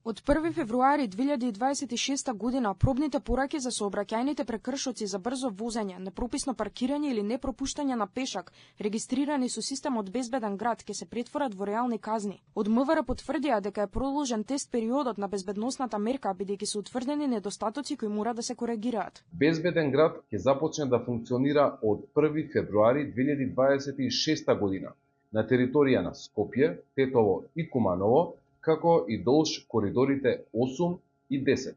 Од 1 февруари 2026 година пробните пораки за сообраќајните прекршоци за брзо возење, непрописно паркирање или непропуштање на пешак, регистрирани со системот Безбеден град, ќе се претворат во реални казни. Од МВР потврдија дека е продолжен тест периодот на безбедносната мерка, бидејќи се утврдени недостатоци кои мора да се коригираат. Безбеден град ќе започне да функционира од 1 февруари 2026 година на територија на Скопје, Тетово и Куманово, како и долж коридорите 8 и 10.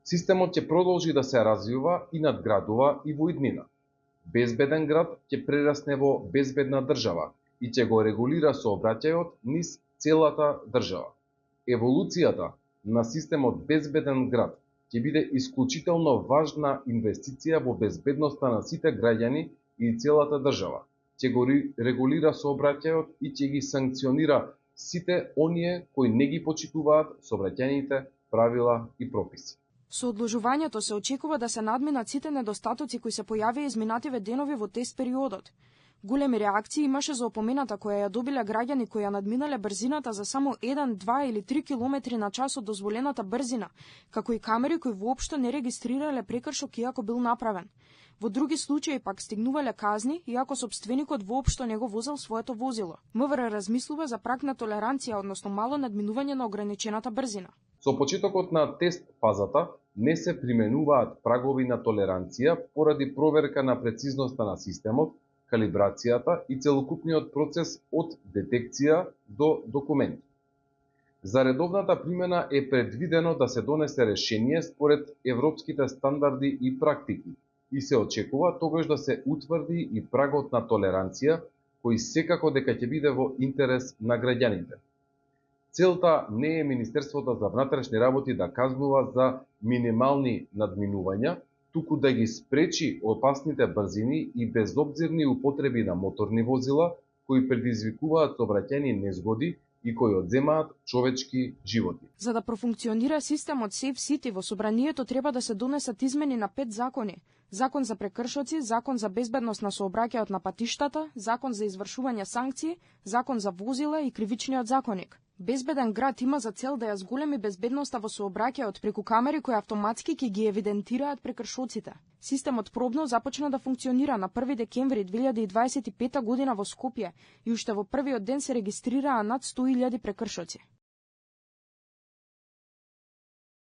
Системот ќе продолжи да се развива и надградува и во иднина. Безбеден град ќе прерасне во безбедна држава и ќе го регулира сообраќајот низ целата држава. Еволуцијата на системот Безбеден град ќе биде исклучително важна инвестиција во безбедноста на сите граѓани и целата држава. Ќе го регулира сообраќајот и ќе ги санкционира сите оние кои не ги почитуваат сообраќајните правила и прописи. Со одложувањето се очекува да се надминат сите недостатоци кои се појавија изминативе денови во тест периодот. Големи реакции имаше за опомената која ја добиле граѓани кои ја надминале брзината за само 1, 2 или 3 километри на час од дозволената брзина, како и камери кои воопшто не регистрирале прекршок иако бил направен. Во други случаи пак стигнувале казни, иако сопственикот воопшто не го возел своето возило. МВР размислува за праг на толеранција, односно мало надминување на ограничената брзина. Со почетокот на тест фазата не се применуваат прагови на толеранција поради проверка на прецизноста на системот, калибрацијата и целокупниот процес од детекција до документи. За редовната примена е предвидено да се донесе решение според европските стандарди и практики и се очекува тогаш да се утврди и прагот на толеранција, кој секако дека ќе биде во интерес на граѓаните. Целта не е Министерството за внатрешни работи да казнува за минимални надминувања, туку да ги спречи опасните брзини и безобзирни употреби на моторни возила кои предизвикуваат сообраќајни незгоди и кои одземаат човечки животи. За да профункционира системот Safe City, во собранието треба да се донесат измени на 5 закони. Закон за прекршоци, Закон за безбедност на сообраќајот на патиштата, Закон за извршување санкции, Закон за возила и Кривичниот законник. Безбеден град има за цел да ја зголеми безбедноста во сообраќајот преку камери кои автоматски ќе ги евидентираат прекршоците. Системот пробно започна да функционира на 1 декември 2025 година во Скопје и уште во првиот ден се регистрираа над 100.000 прекршоци.